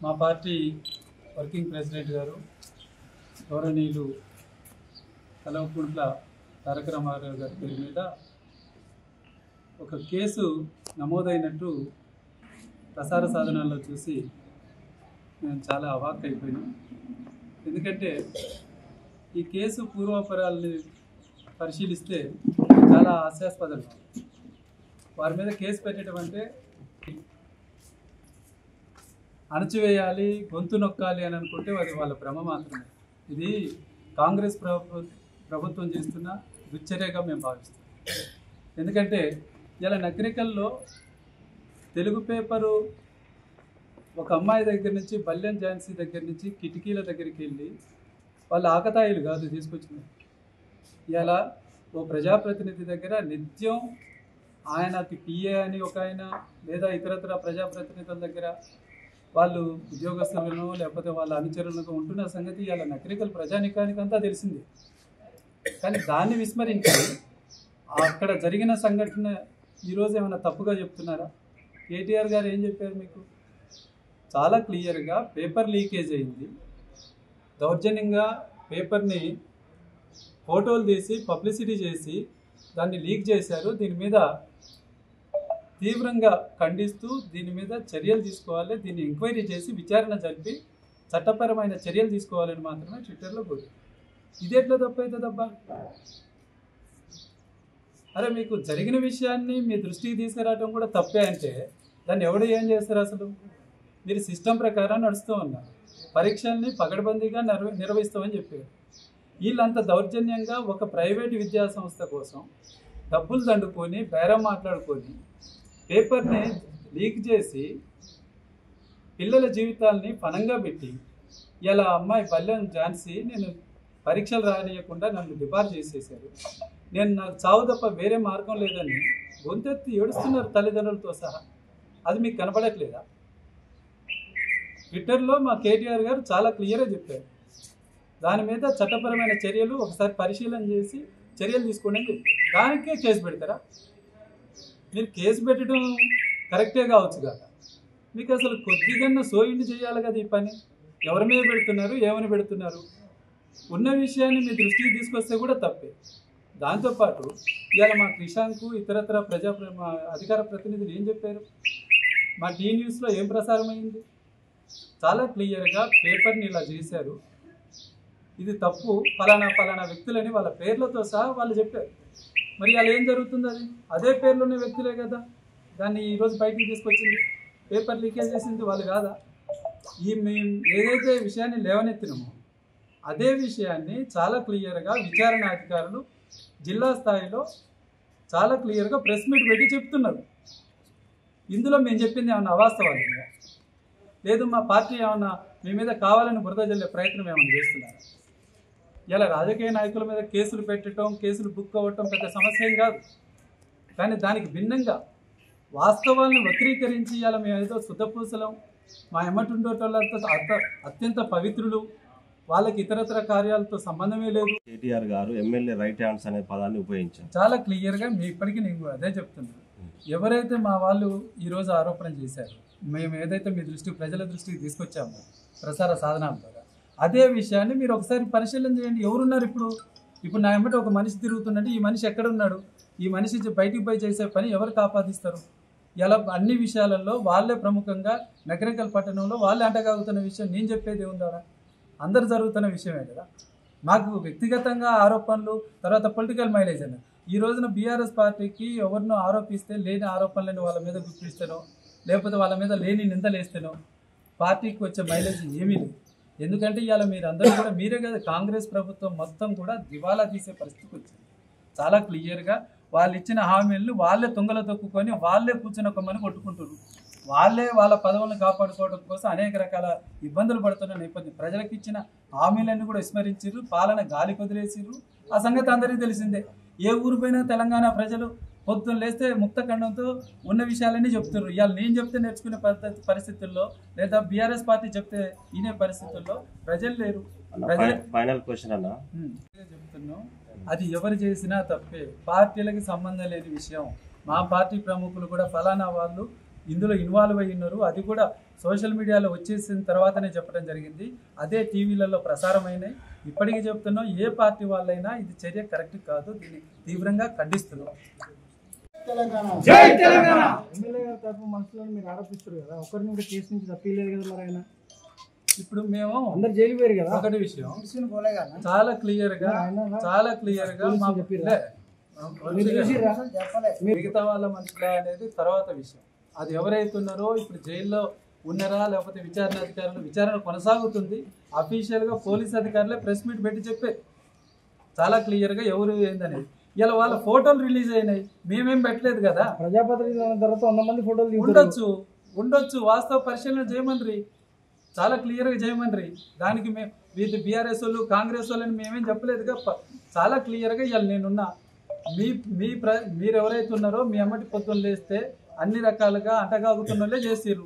మా party working president గారు గౌరవనీయులు కల్వకుంట్ల తారక రామారావు గారి పేరు మీద ఒక కేసు నమోదైనట్టు ప్రసార సాధనాల్లో చూసి నేను చాలా అవాక్ అయిపోయాను. ఎందుకంటే ఈ కేసు పూర్వాపరాలని పరిశీలిస్తే చాలా హాస్యాస్పదం. వారి మీద కేసు పెట్టడం అంటే అణచివేయాలి, గొంతు నొక్కాలి అని అనుకుంటే అది వాళ్ళ భ్రమ మాత్రమే. ఇది కాంగ్రెస్ ప్రభుత్వం చేస్తున్న దుశ్చర్యగా మేము భావిస్తాం. ఎందుకంటే ఇలా నగరికల్లో తెలుగు పేపరు ఒక అమ్మాయి దగ్గర నుంచి, బల్యం ఝాన్సీ దగ్గర నుంచి కిటికీల దగ్గరికి వెళ్ళి వాళ్ళ ఆకతాయిలు కాదు తీసుకొచ్చింది. ఇలా ఓ ప్రజాప్రతినిధి దగ్గర నిత్యం ఆయనకి పిఏ అని ఒక ఆయన లేదా ఇతరత్ర ప్రజాప్రతినిధుల దగ్గర వాళ్ళు ఉద్యోగస్తులను లేకపోతే వాళ్ళ అనుచరులకు ఉంటున్న సంగతి ఇలా నగరికల్ ప్రజానికానికంతా తెలిసింది. కానీ దాన్ని విస్మరించి అక్కడ జరిగిన సంఘటన ఈరోజు ఏమైనా తప్పుగా చెప్తున్నారా? కేటీఆర్ గారు ఏం చెప్పారు మీకు? చాలా క్లియర్గా పేపర్ లీకేజ్ అయింది, దౌర్జన్యంగా పేపర్ని ఫోటోలు తీసి పబ్లిసిటీ చేసి దాన్ని లీక్ చేశారు. దీని మీద తీవ్రంగా ఖండిస్తూ దీని మీద చర్యలు తీసుకోవాలి, దీన్ని ఎంక్వైరీ చేసి విచారణ జరిపి చట్టపరమైన చర్యలు తీసుకోవాలని మాత్రమే ట్విట్టర్లో కోరారు. ఇది ఎట్లా తప్పవుతుందబ్బా? అరే మీకు జరిగిన విషయాన్ని మీ దృష్టికి తీసుకురావడం కూడా తప్పే అంటే దాన్ని ఎవడు ఏం చేస్తారు? అసలు మీరు సిస్టమ్ ప్రకారం నడుస్తూ ఉన్నారు, పరీక్షల్ని పగడబందీగా నిర్వహిస్తామని చెప్పారు. వీళ్ళంత దౌర్జన్యంగా ఒక ప్రైవేటు విద్యా సంస్థ కోసం డబ్బులు దండుకొని బేరం మాట్లాడుకొని పేపర్ని లీక్ చేసి పిల్లల జీవితాలని పణంగా పెట్టి ఇలా అమ్మాయి బల్యం ఝాన్సీ నేను పరీక్షలు రానియకుండా నన్ను డిబార్ చేసేసారు, నాకు చావు తప్ప వేరే మార్గం లేదని గొంతెత్తి ఏడుస్తున్నారు తల్లిదండ్రులతో సహా. అది మీకు కనపడట్లేదా? ట్విట్టర్లో మా కేటీఆర్ గారు చాలా క్లియర్గా చెప్పారు, దాని మీద చట్టపరమైన చర్యలు ఒకసారి పరిశీలన చేసి చర్యలు తీసుకోండి అని చెప్పారు. దానికే కేసు పెడతారా? మీరు కేసు పెట్టడం కరెక్టే కావచ్చు కదా, మీకు అసలు కొద్దిగా సోయిండి చేయాలి కదా. ఈ పని ఎవరి మీద పెడుతున్నారు, ఏమని పెడుతున్నారు? ఉన్న విషయాన్ని మీ దృష్టికి తీసుకొస్తే కూడా తప్పే. దాంతోపాటు ఇవాళ మా క్రిషాంకు ఇతరత్ర మా అధికార ప్రతినిధులు ఏం చెప్పారు? మా టీ న్యూస్లో ఏం ప్రసారం అయింది? చాలా క్లియర్గా పేపర్ని ఇలా చేశారు, ఇది తప్పు, ఫలానా వ్యక్తులని వాళ్ళ పేర్లతో సహా వాళ్ళు చెప్పారు. మరి అలా ఏం జరుగుతుంది? అది అదే పేర్లోనే వ్యక్తులే కదా దాన్ని ఈరోజు బయటికి తీసుకొచ్చింది, పేపర్ లీకేజ్ చేసింది వాళ్ళు కాదా? మేము ఏదైతే విషయాన్ని లేవనెత్తినామో అదే విషయాన్ని చాలా క్లియర్గా విచారణ అధికారులు జిల్లా స్థాయిలో చాలా క్లియర్గా ప్రెస్ మీట్ పెట్టి చెప్తున్నారు. ఇందులో మేము చెప్పింది ఏమన్నా అవాస్తవాలు లేదు, మా పార్టీ ఏమన్నా మీ మీద కావాలని బురద జల్లే ప్రయత్నం ఏమన్నా చేస్తున్నారా? ఇలా రాజకీయ నాయకుల మీద కేసులు పెట్టడం, కేసులు బుక్ అవ్వటం పెద్ద సమస్య ఏం కాదు. కానీ దానికి భిన్నంగా వాస్తవాలను వక్రీకరించి ఇలా మేము ఏదో శుద్ధపూసలం, మా ఎమ్మటుండేటోళ్ళంతా అత్యంత పవిత్రులు, వాళ్ళకి ఇతరత్ర కార్యాలతో సంబంధమే లేదు. కేటీఆర్ గారు ఎమ్మెల్యే రైట్ హ్యాండ్స్ అనే పదాన్ని ఉపయోగించారు. చాలా క్లియర్గా ఇప్పటికీ నేను అదే చెప్తున్నాను. ఎవరైతే మా వాళ్ళు ఈరోజు ఆరోపణ చేశారు, మేము ఏదైతే మీ దృష్టికి ప్రజల దృష్టికి తీసుకొచ్చామో ప్రసార సాధనాల ద్వారా, అదే విషయాన్ని మీరు ఒకసారి పరిశీలన చేయండి. ఎవరున్నారు ఇప్పుడు నా ఎమ్మట ఒక మనిషి తిరుగుతున్నట్టు, ఈ మనిషి ఎక్కడున్నాడు? ఈ మనిషి బయటికి పోయి చేసే పని ఎవరికి ఆపాదిస్తారు? ఇలా అన్ని విషయాలలో వాళ్ళే ప్రముఖంగా నగరికల్ పట్టణంలో వాళ్ళే అంటగాగుతున్న విషయం నేను చెప్పేది ఏముందా? అందరు జరుగుతున్న విషయమే కదా. మాకు వ్యక్తిగతంగా ఆరోపణలు, తర్వాత పొలిటికల్ మైలేజ్ అన్న ఈ రోజున బీఆర్ఎస్ పార్టీకి ఎవరినో ఆరోపిస్తే లేని ఆరోపణలను వాళ్ళ మీద గుర్తిస్తానో, లేకపోతే వాళ్ళ మీద లేని నిందలేస్తేనో పార్టీకి వచ్చే మైలేజ్ ఏమీ లేదు. ఎందుకంటే ఇవాళ మీరందరూ కూడా మీరే కదా, కాంగ్రెస్ ప్రభుత్వం మొత్తం కూడా దివాలా తీసే పరిస్థితికి వచ్చింది. చాలా క్లియర్గా వాళ్ళు ఇచ్చిన హామీలను వాళ్ళే తుంగలో తొక్కుకొని వాళ్ళే కూర్చొని ఒక మని కొట్టుకుంటారు. వాళ్ళే వాళ్ళ పదవులను కాపాడుకోవడం కోసం అనేక రకాల ఇబ్బందులు పడుతున్న నేపథ్యం, ప్రజలకు ఇచ్చిన హామీలన్నీ కూడా విస్మరించారు, పాలన గాలి కొదిలేసారు. ఆ సంగతి అందరికీ తెలిసిందే. ఏ ఊరు పోయినా తెలంగాణ ప్రజలు పొద్దున్న లేస్తే ముక్తఖండంతో ఉన్న విషయాలన్నీ చెప్తున్నారు. ఇవాళ నేను చెప్తే నేర్చుకునే పరిస్థితుల్లో, లేదా బీఆర్ఎస్ పార్టీ చెప్తే వినే పరిస్థితుల్లో ప్రజలు లేరు. ఫైనల్ క్వశ్చన్ అన్న చెప్తున్నాం, అది ఎవరు చేసినా తప్పే, పార్టీలకి సంబంధం లేని విషయం. మా పార్టీ ప్రముఖులు కూడా ఫలానా వాళ్ళు ఇందులో ఇన్వాల్వ్ అయ్యి ఉన్నారు. అది కూడా సోషల్ మీడియాలో వచ్చేసిన తర్వాతనే చెప్పడం జరిగింది. అదే టీవీలలో ప్రసారమైనాయి. ఇప్పటికీ చెప్తున్నాం, ఏ పార్టీ వాళ్ళైనా ఇది చర్య కరెక్ట్ కాదు, దీన్ని తీవ్రంగా ఖండిస్తున్నాం. జై తెలంగాణ. ఎమ్మెల్యే గారి తరపు మనుషులను మీరు ఆరోపిస్తారు కదా, ఒకరిని కూడా కేసు నుంచి తప్పిలేదు కదా మరి ఆయన. ఇప్పుడు మేము అందరు జైలు పోయారు కదా. ఒకటి విషయం చాలా క్లియర్ గా మిగతా వాళ్ళ మనుషుల అనేది తర్వాత విషయం. అది ఎవరైతే ఉన్నారో ఇప్పుడు జైల్లో ఉన్నారా లేకపోతే విచారణ అధికారులు, విచారణ కొనసాగుతుంది. అఫీషియల్ గా పోలీస్ అధికారులే ప్రెస్ మీట్ పెట్టి చెప్పే చాలా క్లియర్ గా ఎవరు ఏందనేది. ఇలా వాళ్ళ ఫోటోలు రిలీజ్ అయినాయి, మేమేం పెట్టలేదు కదా. ప్రజాపతి తర్వాత 100 మంది ఫోటోలు ఉండొచ్చు వాస్తవ పరిశీలన చేయమని చాలా క్లియర్గా చేయమని. దానికి మేము వీటి బీఆర్ఎస్ వాళ్ళు కాంగ్రెస్ వాళ్ళని మేమేం చెప్పలేదుగా. చాలా క్లియర్గా ఇవాళ నేనున్నా. మీరు ఎవరైతే ఉన్నారో మీ అమ్మటి పొద్దున్న లేస్తే అన్ని రకాలుగా అంటగాగుతున్న వాళ్ళే చేసిర్రు.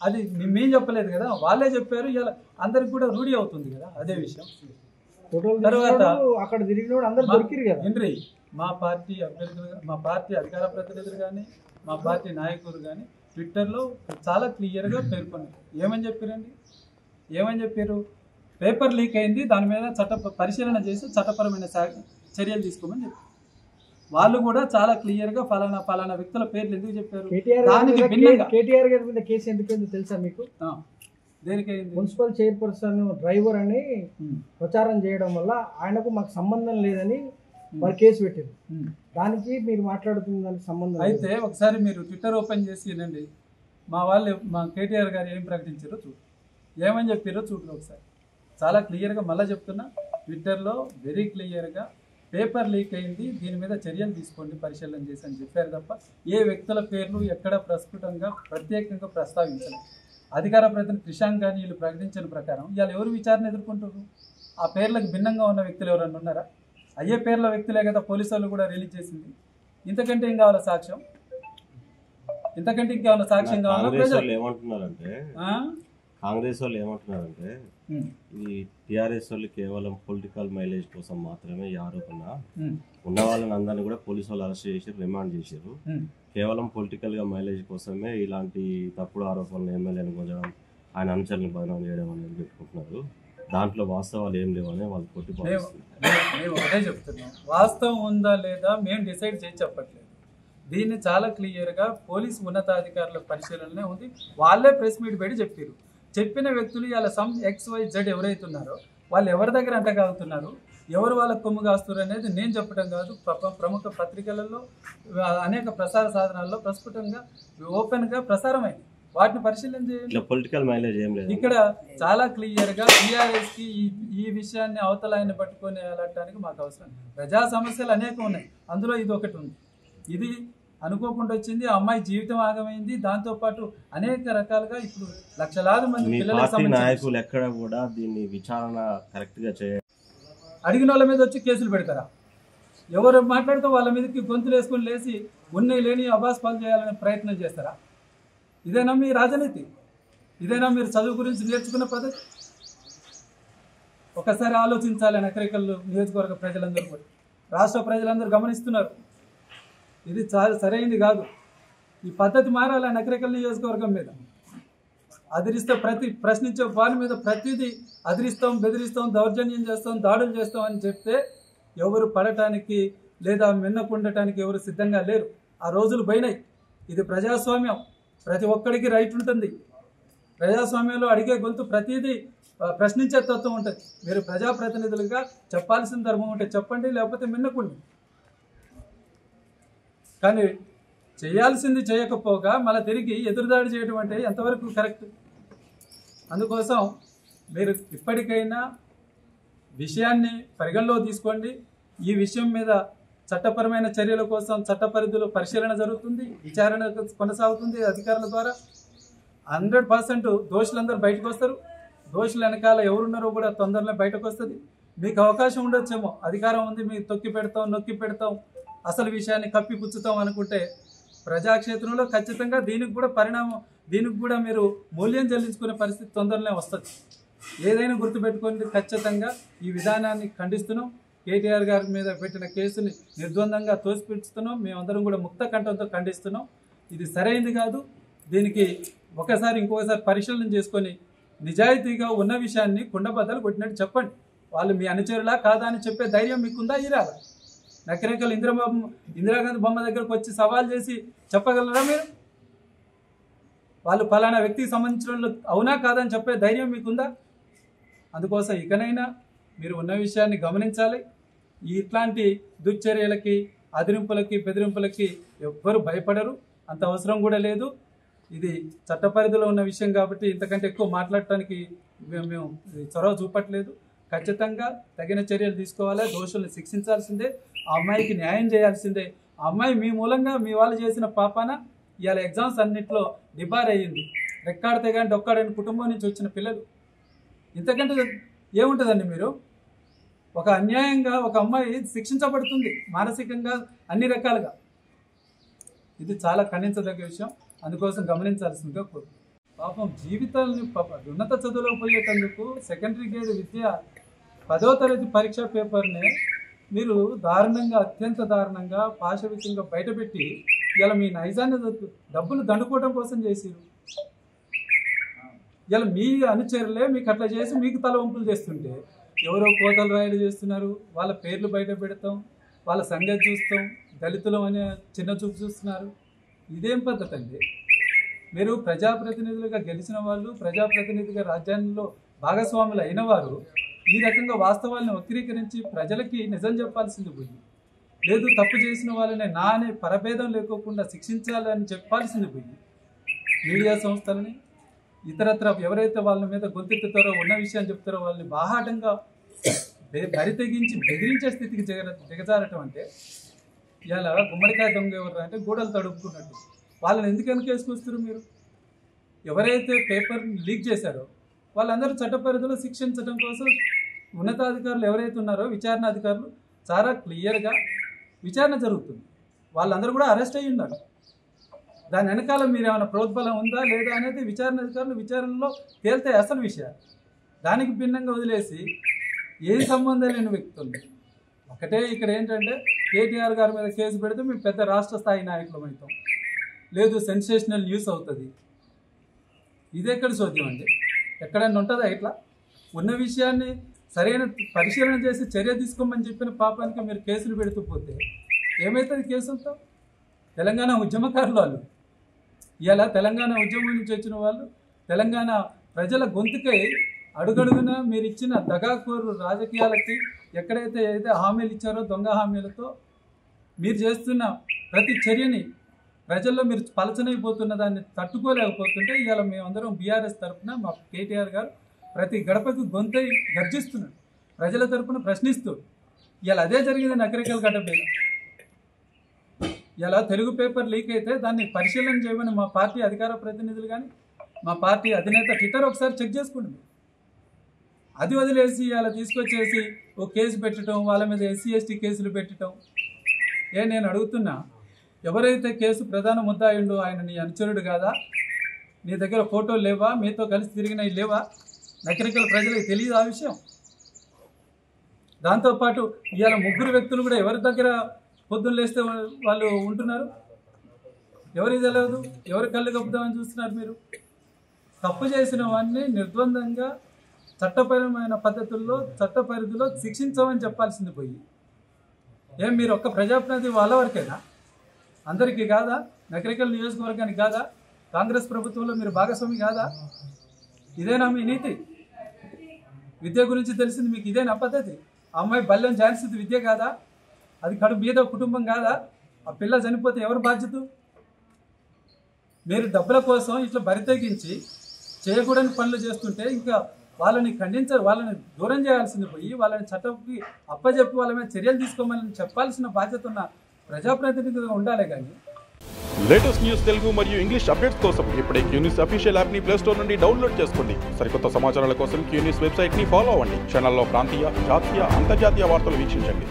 అది మేము చెప్పలేదు కదా, వాళ్ళే చెప్పారు. ఇలా అందరికి కూడా రూఢి అవుతుంది కదా అదే విషయం. తర్వాత అక్కడ తిరిగిన అందరూ దొరికిరు కదా. ఇంద్రి మా పార్టీ అభ్యర్థులు, మా పార్టీ అధికార ప్రతినిధులు కానీ మా పార్టీ నాయకులు కానీ ట్విట్టర్లో చాలా క్లియర్గా పేర్కొన్నారు. ఏమని చెప్పారు? పేపర్ లీక్ అయింది, దాని మీద పరిశీలన చేసి చట్టపరమైన చర్యలు తీసుకోమని చెప్పారు. వాళ్ళు కూడా చాలా క్లియర్గా ఫలానా వ్యక్తుల పేర్లు ఎందుకు చెప్పారు. కేటీఆర్ గారి మీద కేసు ఎందుకు తెలుసా మీకు? దేనికైంది? మున్సిపల్ చైర్పర్సన్ డ్రైవర్ అని ప్రచారం చేయడం వల్ల ఆయనకు మాకు సంబంధం లేదని వారు కేసు పెట్టారు. దానికి మీరు మాట్లాడుతున్న దానికి సంబంధం అయితే ఒకసారి మీరు ట్విట్టర్ ఓపెన్ చేసి వినండి. మా కేటీఆర్ గారు ఏం ప్రకటించారో చూడు, ఏమని చెప్పారో చూడు ఒకసారి. చాలా క్లియర్గా మళ్ళీ చెప్తున్నా, ట్విట్టర్లో వెరీ క్లియర్గా పేపర్ లీక్ అయింది, దీని మీద చర్యలు తీసుకోండి, పరిశీలన చేసి అని చెప్పారు తప్ప ఏ వ్యక్తుల పేర్లు ఎక్కడ ప్రత్యేకంగా ప్రస్తావించలేదు. అధికార ప్రతినిధి క్రిషాంక్ గాని వీళ్ళు ప్రకటించిన ప్రకారం ఇవాళ ఎవరు విచారణ ఎదుర్కొంటారు? ఆ పేర్లకు భిన్నంగా ఉన్న వ్యక్తులు ఎవరన్నా ఉన్నారా? అయ్యే పేర్ల వ్యక్తులే కదా పోలీసు వాళ్ళు కూడా రిలీజ్ చేసింది. ఇంతకంటే ఏం కావాలా సాక్ష్యం? ఇంతకంటే ఇంకేమన్నా సాక్ష్యం కావాలా? కాంగ్రెస్ వాళ్ళు ఏమంటున్నారంటే ఈ టీఆర్ఎస్ వాళ్ళు కేవలం పొలిటికల్ మైలేజ్ కోసం మాత్రమే ఈ ఆరోపణ, ఉన్న వాళ్ళని అందరినీ కూడా పోలీసు వాళ్ళు అరెస్ట్ చేసి రిమాండ్ చేశారు. కేవలం పొలిటికల్ గా మైలేజ్ కోసమే ఇలాంటి తప్పుడు ఆరోపణలు ఎమ్మెల్యేని కొంచడం, ఆయన అనుచరులను బదనాం చేయడం అనేది పెట్టుకుంటున్నారు. దాంట్లో వాస్తవాలు ఏం లేవని వాళ్ళు మేము ఒకటే చెప్తున్నాం, వాస్తవం ఉందా లేదా మేము డిసైడ్ చేసి చెప్పట్లేదు. దీన్ని చాలా క్లియర్గా పోలీసు ఉన్నతాధికారుల పరిశీలననే ఉంది. వాళ్ళే ప్రెస్ మీట్ పెట్టి చెప్పారు. చెప్పిన వ్యక్తులు ఇలా సమ్ XYZ ఎవరైతే ఉన్నారో వాళ్ళు ఎవరి దగ్గర అంటగాగుతున్నారు, ఎవరు వాళ్ళకు కొమ్ము కాస్తున్నారు అనేది నేను చెప్పడం కాదు. ప్రముఖ పత్రికలలో అనేక ప్రసార సాధనాల్లో ప్రస్ఫుటంగా ఓపెన్గా ప్రసారమైంది. వాటిని పరిశీలన చేయండి. పొలిటికల్ మైలేజ్ ఏం లేదు. ఇక్కడ చాలా క్లియర్గా టీఆర్ఎస్కి ఈ విషయాన్ని అవతల ఆయన పట్టుకొని వెళ్ళటానికి మాకు అవసరం. ప్రజా సమస్యలు అనేకం ఉన్నాయి, అందులో ఇది ఒకటి ఉంది. ఇది అనుకోకుండా వచ్చింది, ఆ అమ్మాయి జీవితం ఆగమైంది. దాంతోపాటు అనేక రకాలుగా ఇప్పుడు లక్షలాది మంది పిల్లలకు నాయకులు ఎక్కడ కూడా దీన్ని విచారణ కరెక్ట్ గా చేయాలి. అడిగిన వాళ్ళ మీద వచ్చి కేసులు పెడతారా? ఎవరు మాట్లాడితే వాళ్ళ మీదకి గొంతులు వేసుకొని లేచి ఉన్నాయి లేని అబాస్ పాలు చేయాలనే ప్రయత్నం చేస్తారా? ఇదేనా మీ రాజనీతి? ఇదేనా మీరు చదువు గురించి నేర్చుకున్న పద్ధతి? ఒకసారి ఆలోచించాలి. నకరికల్ నియోజకవర్గ ప్రజలందరూ కూడా, రాష్ట్ర ప్రజలందరూ గమనిస్తున్నారు. ఇది చాలా సరైనది కాదు. ఈ పద్ధతి మారాలి. నకరికల్ నియోజకవర్గం మీద ప్రశ్నించే వాళ్ళ మీద ప్రతిదీ అదిరిస్తాం, బెదిరిస్తాం, దౌర్జన్యం చేస్తాం, దాడులు చేస్తాం అని చెప్తే ఎవరు పడటానికి లేదా మిన్నకుండటానికి ఎవరు సిద్ధంగా లేరు. ఆ రోజులు పోయినాయి. ఇది ప్రజాస్వామ్యం, ప్రతి ఒక్కడికి రైట్ ఉంటుంది. ప్రజాస్వామ్యంలో అడిగే గొంతు ప్రతిదీ ప్రశ్నించే తత్వం ఉంటుంది. మీరు ప్రజాప్రతినిధులుగా చెప్పాల్సిన ధర్మం ఉంటే చెప్పండి, లేకపోతే మిన్నకుండి. కానీ చేయాల్సింది చేయకపోగా మళ్ళీ తిరిగి ఎదురుదాడి చేయడం అంటే ఎంతవరకు కరెక్ట్? అందుకోసం మీరు ఇప్పటికైనా విషయాన్ని పరిగణలో తీసుకోండి. ఈ విషయం మీద చట్టపరమైన చర్యల కోసం చట్ట పరిధిలో పరిశీలన జరుగుతుంది, విచారణ కొనసాగుతుంది అధికారుల ద్వారా. 100% దోషులందరూ బయటకు వస్తారు. దోషుల వెనకాల ఎవరున్నారో కూడా తొందరలో బయటకు వస్తుంది. మీకు అవకాశం ఉండొచ్చేమో, అధికారం ఉంది, మీకు తొక్కి పెడతాం, నొక్కి పెడతాం, అసలు విషయాన్ని కప్పిపుచ్చుతాం అనుకుంటే ప్రజాక్షేత్రంలో ఖచ్చితంగా దీనికి కూడా మీరు మూల్యం చెల్లించుకునే పరిస్థితి తొందరలో వస్తుంది. ఏదైనా గుర్తుపెట్టుకోండి, ఖచ్చితంగా ఈ విధానాన్ని ఖండిస్తున్నాం. కేటీఆర్ గారి మీద పెట్టిన కేసుని నిర్ద్వందంగా తోసిపెడుతున్నాం. మేమందరం కూడా ముక్త కంఠంతో ఖండిస్తున్నాం. ఇది సరైనది కాదు. దీనికి ఒకసారి ఇంకొకసారి పరిశీలన చేసుకొని నిజాయితీగా ఉన్న విషయాన్ని కుండబద్దలు కొట్టినట్టు చెప్పండి. వాళ్ళు మీ అనుచరులా కాదా అని చెప్పే ధైర్యం మీకుందా? ఇరాలా? నకరేకల్ ఇందిరాగాంధీ బొమ్మ దగ్గరకు వచ్చి సవాల్ చేసి చెప్పగలరా మీరు? వాళ్ళు ఫలానా వ్యక్తికి సంబంధించిన వాళ్ళు అవునా కాదని చెప్పే ధైర్యం మీకుందా? అందుకోసం ఇకనైనా మీరు ఉన్న విషయాన్ని గమనించాలి. ఇట్లాంటి దుశ్చర్యలకి, అదిరింపులకి, బెదిరింపులకి ఎవ్వరు భయపడరు. అంత అవసరం కూడా లేదు. ఇది చట్ట పరిధిలో ఉన్న విషయం కాబట్టి ఇంతకంటే ఎక్కువ మాట్లాడటానికి మేము చొరవ చూపట్లేదు. ఖచ్చితంగా తగిన చర్యలు తీసుకోవాలి. దోషుల్ని శిక్షించాల్సిందే. ఆ అమ్మాయికి న్యాయం చేయాల్సిందే. ఆ అమ్మాయి మీ మూలంగా మీ వాళ్ళు చేసిన పాపాన ఇవాళ ఎగ్జామ్స్ అన్నింటిలో డిబార్ అయ్యింది. రెక్కాడితే కానీ డొక్కాడని కుటుంబం నుంచి వచ్చిన పిల్లలు. ఇంతకంటే ఏముంటుందండి? మీరు ఒక అన్యాయంగా ఒక అమ్మాయి శిక్షించబడుతుంది మానసికంగా, అన్ని రకాలుగా. ఇది చాలా ఖండించదగ్గ విషయం. అందుకోసం గమనించాల్సిందిగా కోరు. పాపం జీవితాలని ఉన్నత చదువులో పోయేటందుకు సెకండరీ గ్రేడ్ విద్య 10వ తరగతి పరీక్ష పేపర్ని మీరు దారుణంగా, అత్యంత దారుణంగా, పాశవికంగా బయటపెట్టి ఇలా మీ నైజాన్ని డబ్బులు దండుకోవడం కోసం చేసిరు. ఇలా మీ అనుచరులే మీకు అట్లా చేసి మీకు తల వంపులు చేస్తుంటే ఎవరో కోతలు రాయలు చేస్తున్నారు. వాళ్ళ పేర్లు బయట పెడతాం, వాళ్ళ సంగతి చూస్తాం, దళితులం అనే చిన్న చూపు చూస్తున్నారు. ఇదేం పద్ధతి అండి? మీరు ప్రజాప్రతినిధులుగా గెలిచిన వాళ్ళు, ప్రజాప్రతినిధిగా రాజ్యాంగంలో భాగస్వాములు అయిన వారు ఈ రకంగా వాస్తవాలను వక్రీకరించి ప్రజలకి నిజం చెప్పాల్సింది పోయి, లేదు తప్పు చేసిన వాళ్ళని నా అనే పరభేదం లేకోకుండా శిక్షించాలని చెప్పాల్సింది పోయి, మీడియా సంస్థలని ఇతరత్ర ఎవరైతే వాళ్ళ మీద గొంతెత్తుతారో, ఉన్న విషయాన్ని చెప్తారో వాళ్ళని బాహాటంగా బరి తెగించి బెదిరించే స్థితికి దిగజారటం అంటే ఇలా గుమ్మడికాయ దొంగ ఎవరు అంటే గూడలు తడుపుకున్నట్టు. వాళ్ళని ఎందుకు వెనకేసుకొస్తారు మీరు? ఎవరైతే పేపర్ లీక్ చేశారో వాళ్ళందరూ చట్ట పరిధిలో శిక్షించడం కోసం ఉన్నతాధికారులు ఎవరైతే ఉన్నారో, విచారణ అధికారులు, చాలా క్లియర్గా విచారణ జరుగుతుంది. వాళ్ళందరూ కూడా అరెస్ట్ అయ్యి ఉన్నారు. దాని వెనకాల మీరు ఏమైనా ప్రోద్బలం ఉందా లేదా అనేది విచారణ అధికారులు విచారణలో తేలితే అసలు విషయాలు. దానికి భిన్నంగా వదిలేసి ఏ సంబంధం లేని వ్యక్తులు ఒకటే ఇక్కడ ఏంటంటే కేటీఆర్ గారి మీద కేసు పెడితే మేము పెద్ద రాష్ట్ర స్థాయి నాయకులం అవుతాం, లేదు సెన్సేషనల్ న్యూస్ అవుతుంది. ఇది ఎక్కడ చోద్యం అండి? ఎక్కడైనా ఉంటుందా ఇట్లా? ఉన్న విషయాన్ని సరైన పరిశీలన చేసి చర్య తీసుకోమని చెప్పిన పాపానికి మీరు కేసులు పెడుతూ పోతే ఏమవుతుంది కేసులతో? తెలంగాణ ఉద్యమకారులు వాళ్ళు, ఇలా తెలంగాణ ఉద్యమం నుంచి వచ్చిన వాళ్ళు, తెలంగాణ ప్రజల గొంతుకై అడుగడుగున మీరు ఇచ్చిన దగాకోరు రాజకీయాలకి ఎక్కడైతే హామీలు ఇచ్చారో దొంగ హామీలతో మీరు చేస్తున్న ప్రతి చర్యని ప్రజల్లో మీరు పలచనైపోతున్న దాన్ని తట్టుకోలేకపోతుంటే ఇవాళ మేమందరం బీఆర్ఎస్ తరఫున మా కేటీఆర్ గారు ప్రతి గడపకు గొంతై గర్జిస్తున్నాడు, ప్రజల తరఫున ప్రశ్నిస్తూ. ఇవాళ అదే జరిగింది నకరికల్ గడ్డపై. ఇలా తెలుగు పేపర్ లీక్ అయితే దాన్ని పరిశీలన చేయమని మా పార్టీ అధికార ప్రతినిధులు కానీ మా పార్టీ అధినేత ట్విట్టర్ ఒకసారి చెక్ చేసుకోండి. అది వదిలేసి ఇలా తీసుకొచ్చేసి ఓ కేసు పెట్టడం, వాళ్ళ మీద ఎస్సీ ఎస్టీ కేసులు పెట్టడం. నేను అడుగుతున్నా, ఎవరైతే కేసు ప్రధాన ముద్దాయిండో ఆయన నీ అనుచరుడు కాదా? నీ దగ్గర ఫోటోలు లేవా? మీతో కలిసి తిరిగినవి లేవా? నకరికల ప్రజలకు తెలియదు ఆ విషయం. దాంతోపాటు ఇవాళ ముగ్గురు వ్యక్తులు కూడా ఎవరి దగ్గర పొద్దున్న లేస్తే వాళ్ళు ఉంటున్నారు? ఎవరికి తెలియదు? ఎవరి కళ్ళు కప్పుదామని చూస్తున్నారు మీరు? తప్పు చేసిన వాడిని నిర్ద్వందంగా చట్టపరమైన పద్ధతుల్లో చట్ట పరిధిలో శిక్షించమని చెప్పాల్సింది పోయి మీరు ఒక్క ప్రజాప్రతినిధి వాళ్ళ వరకేనా? అందరికీ కాదా? నకరికల్ నియోజకవర్గానికి కాదా? కాంగ్రెస్ ప్రభుత్వంలో మీరు భాగస్వామి కాదా? ఇదేనా మీ నీతి? విద్య గురించి తెలిసింది మీకు ఇదేనా పద్ధతి? ఆ అమ్మాయి బల్యం ఝాన్సీ విద్య కాదా? అది కడుపు మీద కుటుంబం కాదా? ఆ పిల్ల చనిపోతే ఎవరు బాధ్యత? మీరు డబ్బుల కోసం ఇట్లా బరితెగించి చేయకూడని పనులు చేస్తుంటే ఇంకా వాళ్ళని ఖండించారు, వాళ్ళని దూరం చేయాల్సింది పోయి వాళ్ళని చట్టంకి అప్పచెప్పి వాళ్ళ మీద చర్యలు తీసుకోమని చెప్పాల్సిన బాధ్యత ఉన్న ప్రజాప్రతినిధిగా ఉండాలి. కానీ లేటెస్ట్ న్యూస్ తెలుగు మరియు ఇంగ్లీష్ అప్డేట్స్ కోసం ఇప్పుడే క్యూన్యూస్ అఫీషియల్ యాప్ ని ప్లే స్టోర్ నుండి డౌన్లోడ్ చేసుకోండి. సరికొత్త సమాచారాల కోసం క్యూన్యూస్ వెబ్సైట్ ని ఫాలో అవ్వండి. ఛానల్లో ప్రాంతీయ, జాతీయ, అంతర్జాతీయ వార్తలు వీక్షించండి.